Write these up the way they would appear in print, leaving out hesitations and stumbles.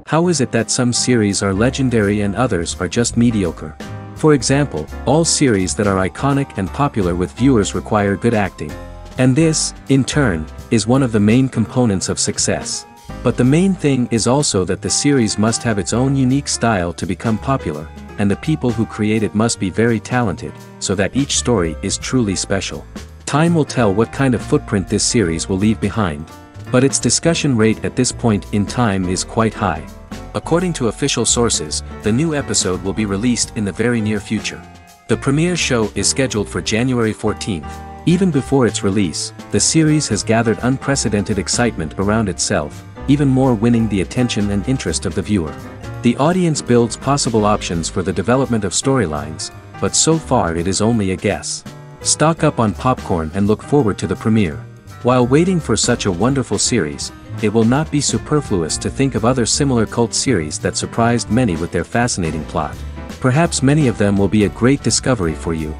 How is it that some series are legendary and others are just mediocre? For example, all series that are iconic and popular with viewers require good acting. And this, in turn, is one of the main components of success. But the main thing is also that the series must have its own unique style to become popular, and the people who create it must be very talented, so that each story is truly special. Time will tell what kind of footprint this series will leave behind. But its discussion rate at this point in time is quite high. According to official sources, the new episode will be released in the very near future. The premiere show is scheduled for January 14th. Even before its release, the series has gathered unprecedented excitement around itself, even more winning the attention and interest of the viewer. The audience builds possible options for the development of storylines, but so far it is only a guess. Stock up on popcorn and look forward to the premiere. While waiting for such a wonderful series, it will not be superfluous to think of other similar cult series that surprised many with their fascinating plot. Perhaps many of them will be a great discovery for you.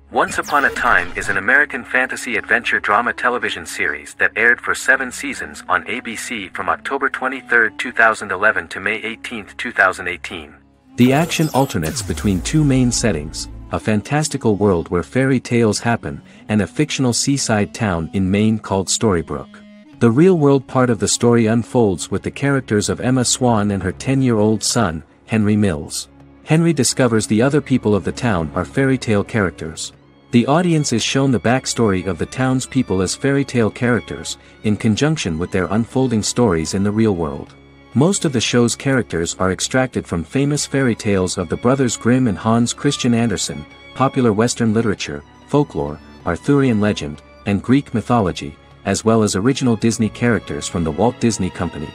Once Upon a Time is an American fantasy adventure drama television series that aired for 7 seasons on ABC from October 23, 2011 to May 18, 2018. The action alternates between two main settings, a fantastical world where fairy tales happen, and a fictional seaside town in Maine called Storybrooke. The real-world part of the story unfolds with the characters of Emma Swan and her 10-year-old son, Henry Mills. Henry discovers the other people of the town are fairy tale characters. The audience is shown the backstory of the town's people as fairy tale characters, in conjunction with their unfolding stories in the real world. Most of the show's characters are extracted from famous fairy tales of the Brothers Grimm and Hans Christian Andersen, popular Western literature, folklore, Arthurian legend, and Greek mythology, as well as original Disney characters from the Walt Disney Company.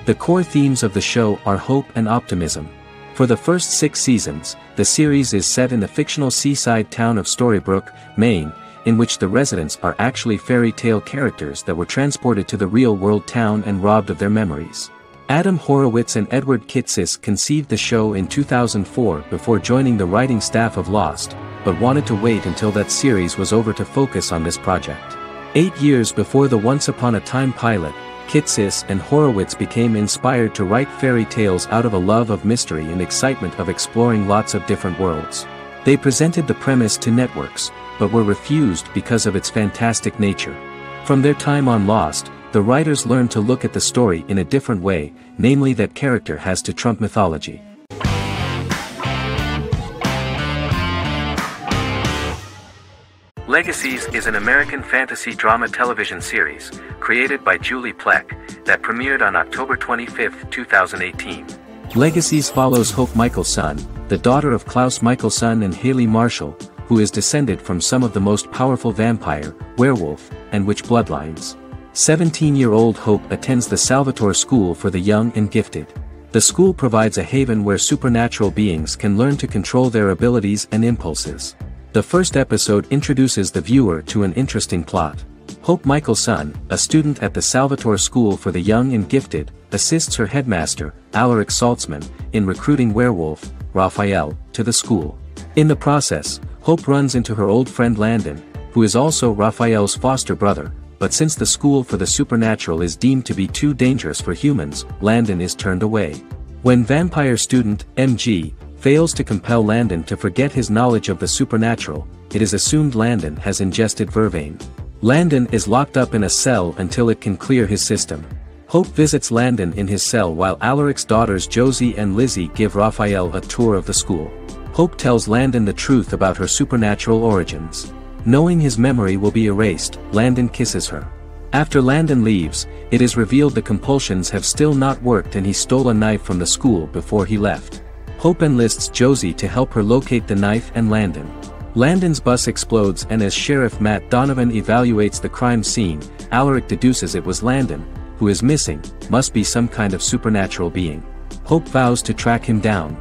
The core themes of the show are hope and optimism. For the first 6 seasons, the series is set in the fictional seaside town of Storybrooke, Maine, in which the residents are actually fairy tale characters that were transported to the real-world town and robbed of their memories. Adam Horowitz and Edward Kitsis conceived the show in 2004 before joining the writing staff of Lost, but wanted to wait until that series was over to focus on this project. 8 years before the Once Upon a Time pilot, Kitsis and Horowitz became inspired to write fairy tales out of a love of mystery and excitement of exploring lots of different worlds. They presented the premise to networks, but were refused because of its fantastic nature. From their time on Lost, the writers learned to look at the story in a different way, namely that character has to trump mythology. Legacies is an American fantasy drama television series, created by Julie Plec, that premiered on October 25, 2018. Legacies follows Hope Michelson, the daughter of Klaus Michelson and Haley Marshall, who is descended from some of the most powerful vampire, werewolf, and witch bloodlines. 17-year-old Hope attends the Salvatore School for the Young and Gifted. The school provides a haven where supernatural beings can learn to control their abilities and impulses. The first episode introduces the viewer to an interesting plot. Hope Michelson, a student at the Salvatore School for the Young and Gifted, assists her headmaster, Alaric Saltzman, in recruiting werewolf, Raphael, to the school. In the process, Hope runs into her old friend Landon, who is also Raphael's foster brother, but since the school for the supernatural is deemed to be too dangerous for humans, Landon is turned away. When vampire student, MG, fails to compel Landon to forget his knowledge of the supernatural, it is assumed Landon has ingested vervain. Landon is locked up in a cell until it can clear his system. Hope visits Landon in his cell while Alaric's daughters Josie and Lizzie give Raphael a tour of the school. Hope tells Landon the truth about her supernatural origins. Knowing his memory will be erased, Landon kisses her. After Landon leaves, it is revealed the compulsions have still not worked and he stole a knife from the school before he left. Hope enlists Josie to help her locate the knife and Landon. Landon's bus explodes and as Sheriff Matt Donovan evaluates the crime scene, Alaric deduces it was Landon, who is missing, must be some kind of supernatural being. Hope vows to track him down.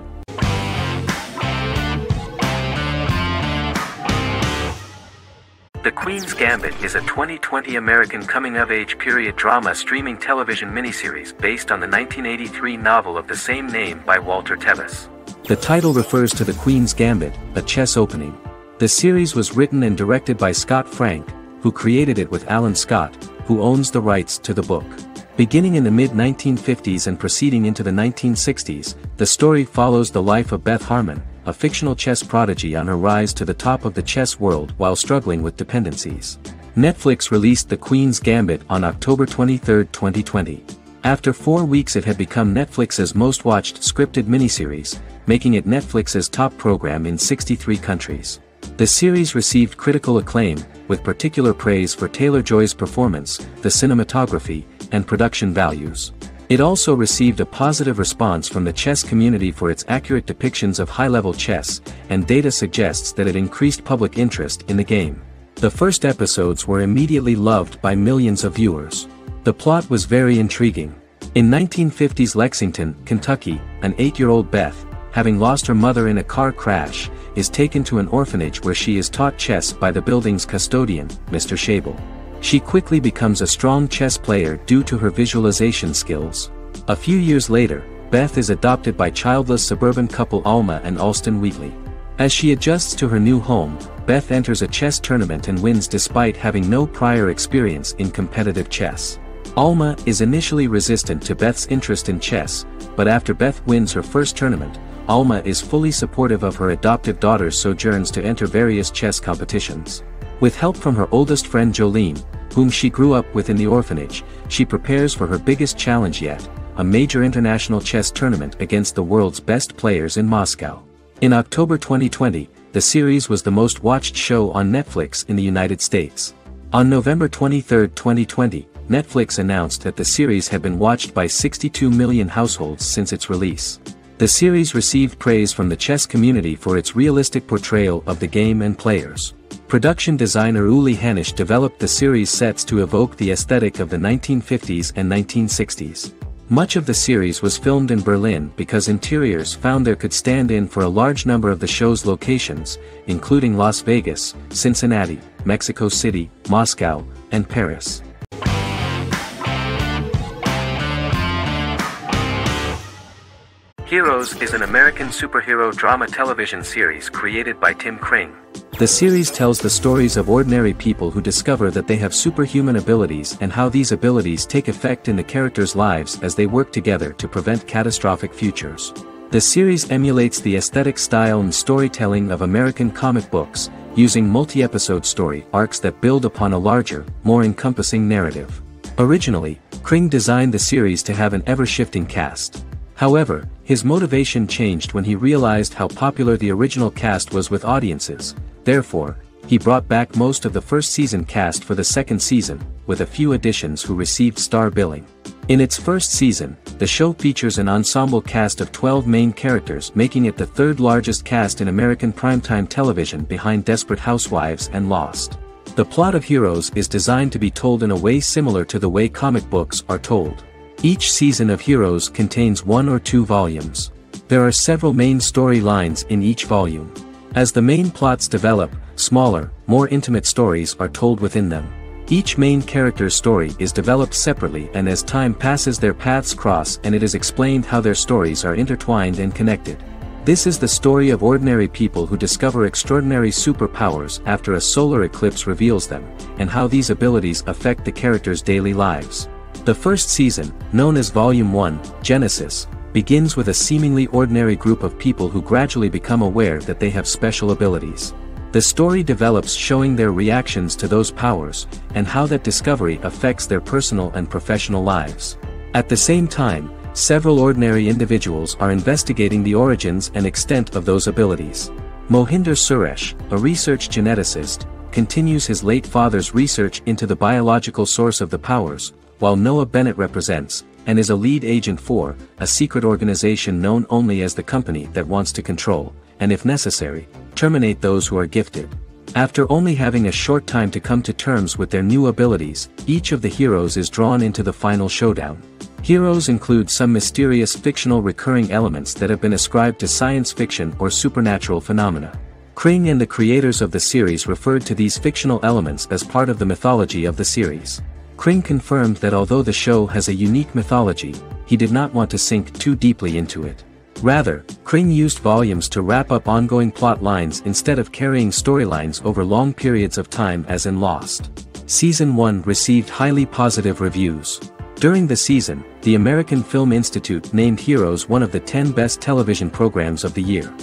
The Queen's Gambit is a 2020 American coming-of-age period drama streaming television miniseries based on the 1983 novel of the same name by Walter Tevis. The title refers to the Queen's Gambit, a chess opening. The series was written and directed by Scott Frank, who created it with Alan Scott, who owns the rights to the book. Beginning in the mid-1950s and proceeding into the 1960s, the story follows the life of Beth Harmon, a fictional chess prodigy on her rise to the top of the chess world while struggling with dependencies. Netflix released The Queen's Gambit on October 23, 2020. After 4 weeks it had become Netflix's most-watched scripted miniseries, making it Netflix's top program in 63 countries. The series received critical acclaim, with particular praise for Taylor-Joy's performance, the cinematography, and production values. It also received a positive response from the chess community for its accurate depictions of high-level chess, and data suggests that it increased public interest in the game. The first episodes were immediately loved by millions of viewers. The plot was very intriguing. In 1950s Lexington, Kentucky, an 8-year-old Beth, having lost her mother in a car crash, is taken to an orphanage where she is taught chess by the building's custodian, Mr. Schabel. She quickly becomes a strong chess player due to her visualization skills. A few years later, Beth is adopted by childless suburban couple Alma and Alston Wheatley. As she adjusts to her new home, Beth enters a chess tournament and wins despite having no prior experience in competitive chess. Alma is initially resistant to Beth's interest in chess, but after Beth wins her first tournament, Alma is fully supportive of her adoptive daughter's sojourns to enter various chess competitions. With help from her oldest friend Jolene, whom she grew up with in the orphanage, she prepares for her biggest challenge yet, a major international chess tournament against the world's best players in Moscow. In October 2020, the series was the most watched show on Netflix in the United States. On November 23, 2020, Netflix announced that the series had been watched by 62 million households since its release. The series received praise from the chess community for its realistic portrayal of the game and players. Production designer Uli Hanisch developed the series sets to evoke the aesthetic of the 1950s and 1960s. Much of the series was filmed in Berlin because interiors found there could stand in for a large number of the show's locations, including Las Vegas, Cincinnati, Mexico City, Moscow, and Paris. Heroes is an American superhero drama television series created by Tim Kring. The series tells the stories of ordinary people who discover that they have superhuman abilities and how these abilities take effect in the characters' lives as they work together to prevent catastrophic futures. The series emulates the aesthetic style and storytelling of American comic books, using multi-episode story arcs that build upon a larger, more encompassing narrative. Originally, Kring designed the series to have an ever-shifting cast. However, his motivation changed when he realized how popular the original cast was with audiences. Therefore, he brought back most of the first season cast for the second season, with a few additions who received star billing. In its first season, the show features an ensemble cast of 12 main characters, making it the third largest cast in American primetime television behind Desperate Housewives and Lost. The plot of Heroes is designed to be told in a way similar to the way comic books are told. Each season of Heroes contains 1 or 2 volumes. There are several main storylines in each volume. As the main plots develop, smaller, more intimate stories are told within them. Each main character's story is developed separately, and as time passes their paths cross and it is explained how their stories are intertwined and connected. This is the story of ordinary people who discover extraordinary superpowers after a solar eclipse reveals them, and how these abilities affect the characters' daily lives. The first season, known as Volume 1, Genesis, begins with a seemingly ordinary group of people who gradually become aware that they have special abilities. The story develops showing their reactions to those powers, and how that discovery affects their personal and professional lives. At the same time, several ordinary individuals are investigating the origins and extent of those abilities. Mohinder Suresh, a research geneticist, continues his late father's research into the biological source of the powers, while Noah Bennett represents, and is a lead agent for, a secret organization known only as the company that wants to control, and if necessary, terminate those who are gifted. After only having a short time to come to terms with their new abilities, each of the heroes is drawn into the final showdown. Heroes include some mysterious fictional recurring elements that have been ascribed to science fiction or supernatural phenomena. Kring and the creators of the series referred to these fictional elements as part of the mythology of the series. Kring confirmed that although the show has a unique mythology, he did not want to sink too deeply into it. Rather, Kring used volumes to wrap up ongoing plot lines instead of carrying storylines over long periods of time as in Lost. Season 1 received highly positive reviews. During the season, the American Film Institute named Heroes one of the 10 best television programs of the year.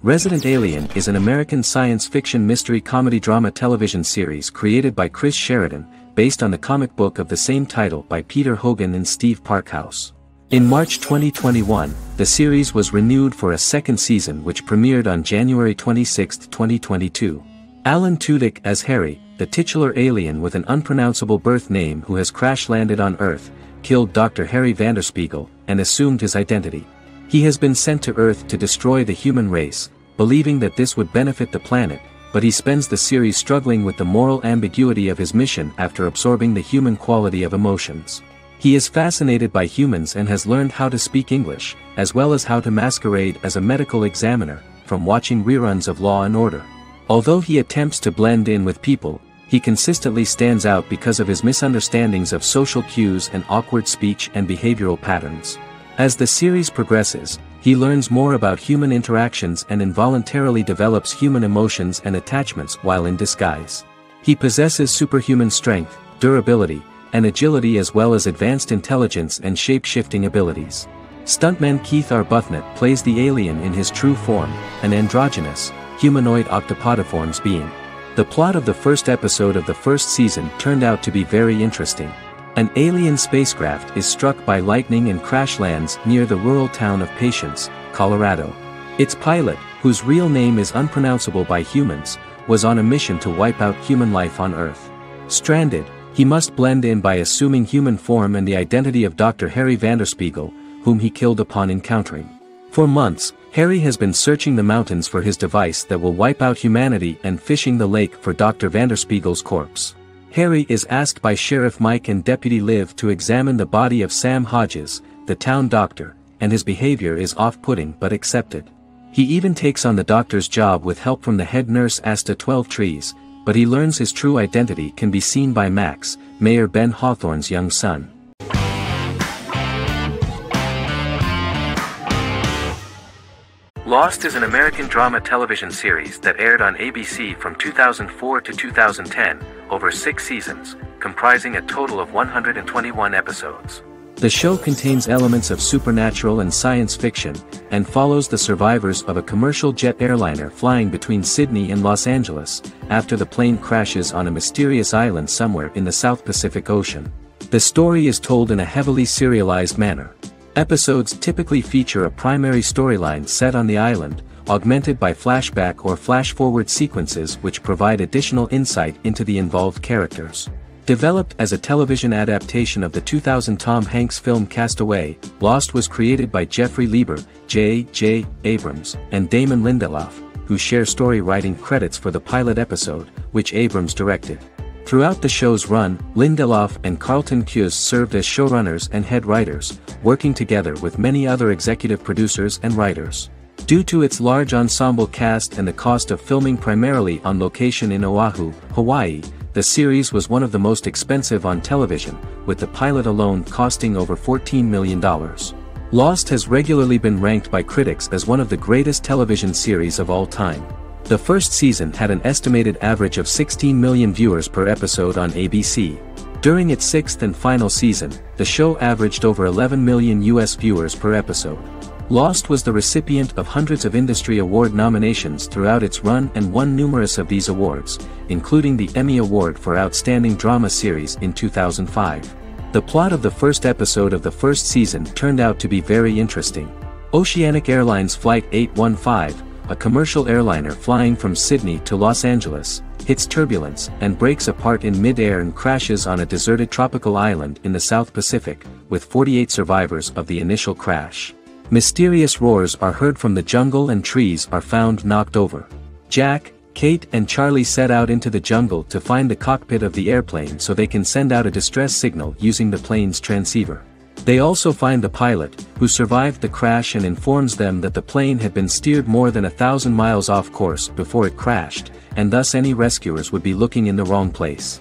Resident Alien is an American science fiction mystery comedy drama television series created by Chris Sheridan, based on the comic book of the same title by Peter Hogan and Steve Parkhouse. In March 2021, the series was renewed for a second season which premiered on January 26, 2022. Alan Tudyk as Harry, the titular alien with an unpronounceable birth name who has crash-landed on Earth, killed Dr. Harry Vanderspiegel, and assumed his identity. He has been sent to Earth to destroy the human race, believing that this would benefit the planet, but he spends the series struggling with the moral ambiguity of his mission after absorbing the human quality of emotions. He is fascinated by humans and has learned how to speak English, as well as how to masquerade as a medical examiner, from watching reruns of Law & Order. Although he attempts to blend in with people, he consistently stands out because of his misunderstandings of social cues and awkward speech and behavioral patterns. As the series progresses, he learns more about human interactions and involuntarily develops human emotions and attachments while in disguise. He possesses superhuman strength, durability, and agility as well as advanced intelligence and shape-shifting abilities. Stuntman Keith Arbuthnot plays the alien in his true form, an androgynous, humanoid octopodiforms being. The plot of the first episode of the first season turned out to be very interesting. An alien spacecraft is struck by lightning and crash lands near the rural town of Patience, Colorado. Its pilot, whose real name is unpronounceable by humans, was on a mission to wipe out human life on Earth. Stranded, he must blend in by assuming human form and the identity of Dr. Harry Vanderspiegel, whom he killed upon encountering. For months, Harry has been searching the mountains for his device that will wipe out humanity and fishing the lake for Dr. Vanderspiegel's corpse. Harry is asked by Sheriff Mike and Deputy Liv to examine the body of Sam Hodges, the town doctor, and his behavior is off-putting but accepted. He even takes on the doctor's job with help from the head nurse Asta 12 Trees, but he learns his true identity can be seen by Max, Mayor Ben Hawthorne's young son. Lost is an American drama television series that aired on ABC from 2004 to 2010, over 6 seasons, comprising a total of 121 episodes. The show contains elements of supernatural and science fiction, and follows the survivors of a commercial jet airliner flying between Sydney and Los Angeles, after the plane crashes on a mysterious island somewhere in the South Pacific Ocean. The story is told in a heavily serialized manner. Episodes typically feature a primary storyline set on the island, augmented by flashback or flash-forward sequences which provide additional insight into the involved characters. Developed as a television adaptation of the 2000 Tom Hanks film Castaway, Lost was created by Jeffrey Lieber, J.J. Abrams, and Damon Lindelof, who share story writing credits for the pilot episode, which Abrams directed. Throughout the show's run, Lindelof and Carlton Cuse served as showrunners and head writers, working together with many other executive producers and writers. Due to its large ensemble cast and the cost of filming primarily on location in Oahu, Hawaii, the series was one of the most expensive on television, with the pilot alone costing over $14 million. Lost has regularly been ranked by critics as one of the greatest television series of all time. The first season had an estimated average of 16 million viewers per episode on ABC. During its 6th and final season, the show averaged over 11 million US viewers per episode. Lost was the recipient of hundreds of industry award nominations throughout its run and won numerous of these awards, including the Emmy Award for Outstanding Drama Series in 2005. The plot of the first episode of the first season turned out to be very interesting. Oceanic Airlines Flight 815, a commercial airliner flying from Sydney to Los Angeles, hits turbulence and breaks apart in mid-air and crashes on a deserted tropical island in the South Pacific, with 48 survivors of the initial crash. Mysterious roars are heard from the jungle and trees are found knocked over. Jack, Kate and Charlie set out into the jungle to find the cockpit of the airplane so they can send out a distress signal using the plane's transceiver. They also find the pilot, who survived the crash and informs them that the plane had been steered more than 1,000 miles off course before it crashed, and thus any rescuers would be looking in the wrong place.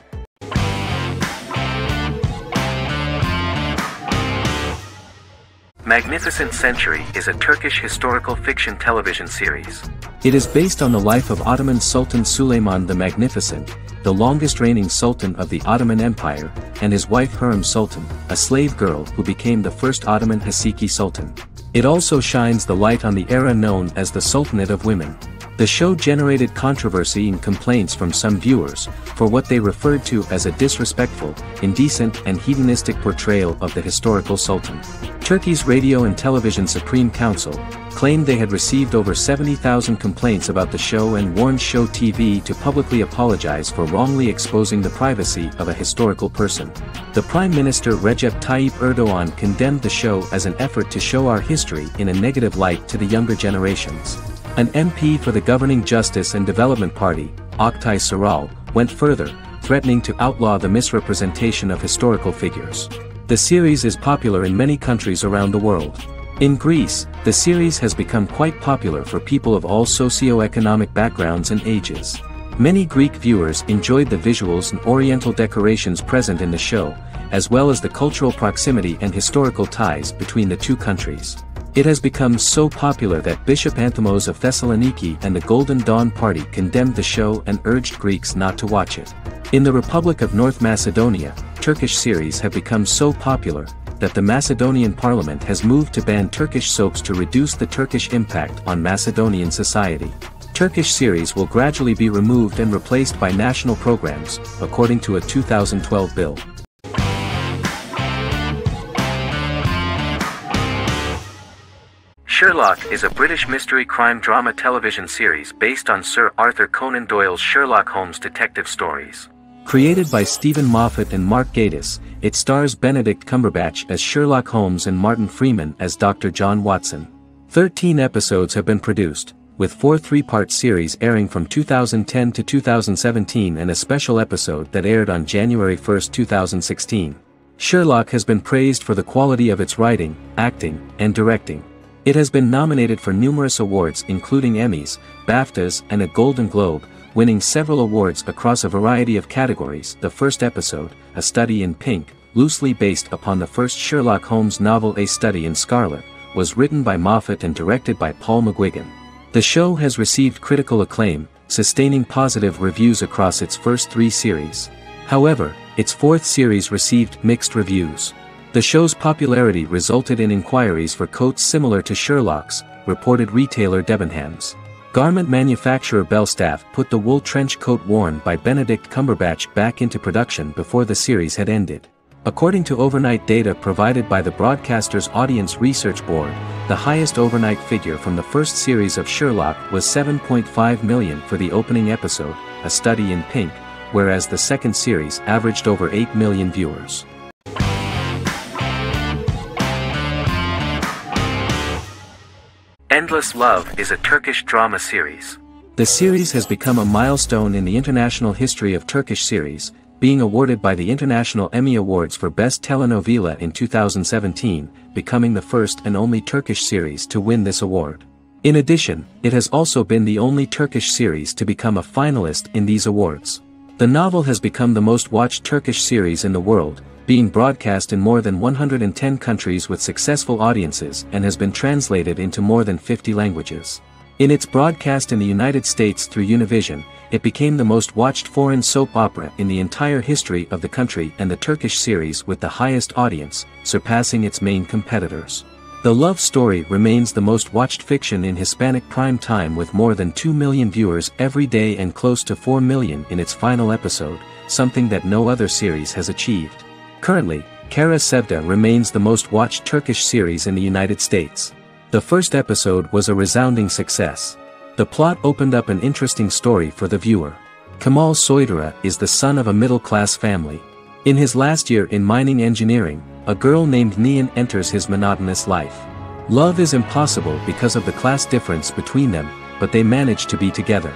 Magnificent Century is a Turkish historical fiction television series. It is based on the life of Ottoman Sultan Süleyman the Magnificent, the longest reigning sultan of the Ottoman Empire, and his wife Hürrem Sultan, a slave girl who became the first Ottoman Haseki Sultan. It also shines the light on the era known as the Sultanate of Women. The show generated controversy and complaints from some viewers, for what they referred to as a disrespectful, indecent and hedonistic portrayal of the historical sultan. Turkey's Radio and Television Supreme Council claimed they had received over 70,000 complaints about the show and warned Show TV to publicly apologize for wrongly exposing the privacy of a historical person. The Prime Minister Recep Tayyip Erdoğan condemned the show as an effort to show our history in a negative light to the younger generations. An MP for the governing Justice and Development Party, Oktay Saral, went further, threatening to outlaw the misrepresentation of historical figures. The series is popular in many countries around the world. In Greece, the series has become quite popular for people of all socio-economic backgrounds and ages. Many Greek viewers enjoyed the visuals and oriental decorations present in the show, as well as the cultural proximity and historical ties between the two countries. It has become so popular that Bishop Anthimos of Thessaloniki and the Golden Dawn Party condemned the show and urged Greeks not to watch it. In the Republic of North Macedonia, Turkish series have become so popular that the Macedonian parliament has moved to ban Turkish soaps to reduce the Turkish impact on Macedonian society. Turkish series will gradually be removed and replaced by national programs, according to a 2012 bill. Sherlock is a British mystery crime drama television series based on Sir Arthur Conan Doyle's Sherlock Holmes detective stories. Created by Stephen Moffat and Mark Gatiss, it stars Benedict Cumberbatch as Sherlock Holmes and Martin Freeman as Dr. John Watson. 13 episodes have been produced, with 4 three-part series airing from 2010 to 2017 and a special episode that aired on January 1, 2016. Sherlock has been praised for the quality of its writing, acting, and directing. It has been nominated for numerous awards including Emmys, BAFTAs, and a Golden Globe, winning several awards across a variety of categories. The first episode, A Study in Pink, loosely based upon the first Sherlock Holmes novel A Study in Scarlet, was written by Moffat and directed by Paul McGuigan. The show has received critical acclaim, sustaining positive reviews across its first 3 series. However, its 4th series received mixed reviews. The show's popularity resulted in inquiries for coats similar to Sherlock's, reported retailer Debenhams. Garment manufacturer Belstaff put the wool trench coat worn by Benedict Cumberbatch back into production before the series had ended. According to overnight data provided by the broadcaster's Audience Research Board, the highest overnight figure from the first series of Sherlock was 7.5 million for the opening episode, A Study in Pink, whereas the second series averaged over 8 million viewers. Endless Love is a Turkish drama series. The series has become a milestone in the international history of Turkish series, being awarded by the International Emmy Awards for Best Telenovela in 2017, becoming the first and only Turkish series to win this award. In addition, it has also been the only Turkish series to become a finalist in these awards. The novel has become the most watched Turkish series in the world, being broadcast in more than 110 countries with successful audiences and has been translated into more than 50 languages. In its broadcast in the United States through Univision, it became the most watched foreign soap opera in the entire history of the country and the Turkish series with the highest audience, surpassing its main competitors. The love story remains the most watched fiction in Hispanic prime time with more than 2 million viewers every day and close to 4 million in its final episode, something that no other series has achieved. Currently, Kara Sevda remains the most watched Turkish series in the United States. The first episode was a resounding success. The plot opened up an interesting story for the viewer. Kemal Soydura is the son of a middle-class family. In his last year in mining engineering, a girl named Nihan enters his monotonous life. Love is impossible because of the class difference between them, but they manage to be together.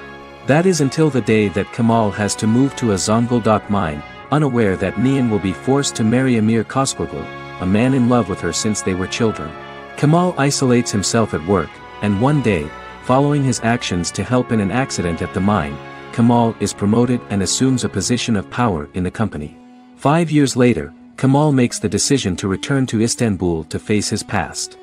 That is until the day that Kemal has to move to a Zonguldak mine, unaware that Nihan will be forced to marry Emir Koskoglu, a man in love with her since they were children. Kemal isolates himself at work, and one day, following his actions to help in an accident at the mine, Kemal is promoted and assumes a position of power in the company. 5 years later, Kemal makes the decision to return to Istanbul to face his past.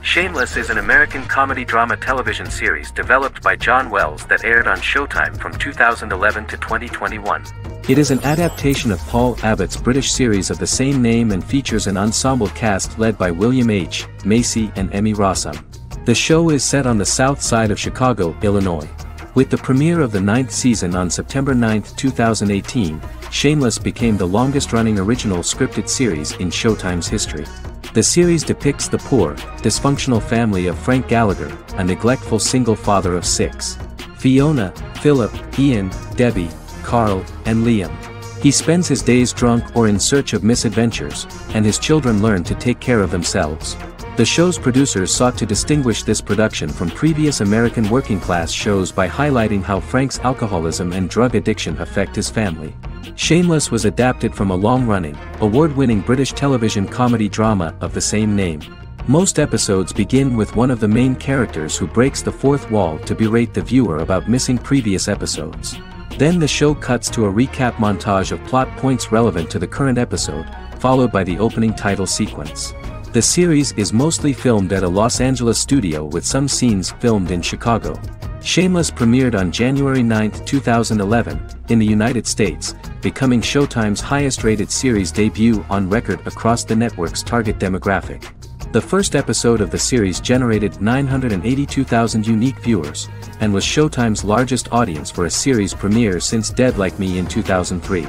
Shameless is an American comedy drama television series developed by John Wells that aired on Showtime from 2011 to 2021. It is an adaptation of Paul Abbott's British series of the same name and features an ensemble cast led by William H. Macy and Emmy Rossum. The show is set on the south side of Chicago, Illinois. With the premiere of the 9th season on September 9, 2018, Shameless became the longest-running original scripted series in Showtime's history. The series depicts the poor, dysfunctional family of Frank Gallagher, a neglectful single father of 6. Fiona, Philip, Ian, Debbie, Carl, and Liam. He spends his days drunk or in search of misadventures, and his children learn to take care of themselves. The show's producers sought to distinguish this production from previous American working-class shows by highlighting how Frank's alcoholism and drug addiction affect his family. Shameless was adapted from a long-running, award-winning British television comedy drama of the same name. Most episodes begin with one of the main characters who breaks the fourth wall to berate the viewer about missing previous episodes. Then the show cuts to a recap montage of plot points relevant to the current episode, followed by the opening title sequence. The series is mostly filmed at a Los Angeles studio with some scenes filmed in Chicago. Shameless premiered on January 9, 2011, in the United States, becoming Showtime's highest-rated series debut on record across the network's target demographic. The first episode of the series generated 982,000 unique viewers, and was Showtime's largest audience for a series premiere since Dead Like Me in 2003.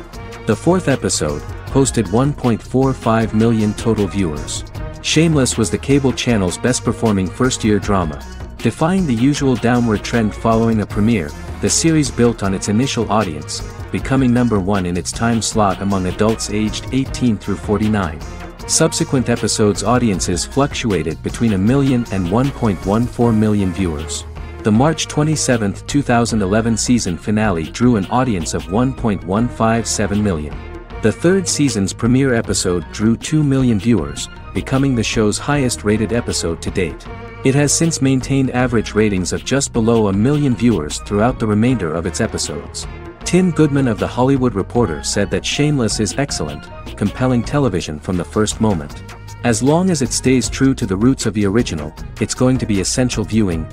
The fourth episode posted 1.45 million total viewers. Shameless was the cable channel's best-performing first-year drama. Defying the usual downward trend following a premiere, the series built on its initial audience, becoming #1 in its time slot among adults aged 18 through 49. Subsequent episodes' audiences fluctuated between 1 million and 1.14 million viewers. The March 27, 2011 season finale drew an audience of 1.157 million. The third season's premiere episode drew 2 million viewers, becoming the show's highest-rated episode to date. It has since maintained average ratings of just below 1 million viewers throughout the remainder of its episodes. Tim Goodman of The Hollywood Reporter said that Shameless is excellent, compelling television from the first moment. As long as it stays true to the roots of the original, it's going to be essential viewing.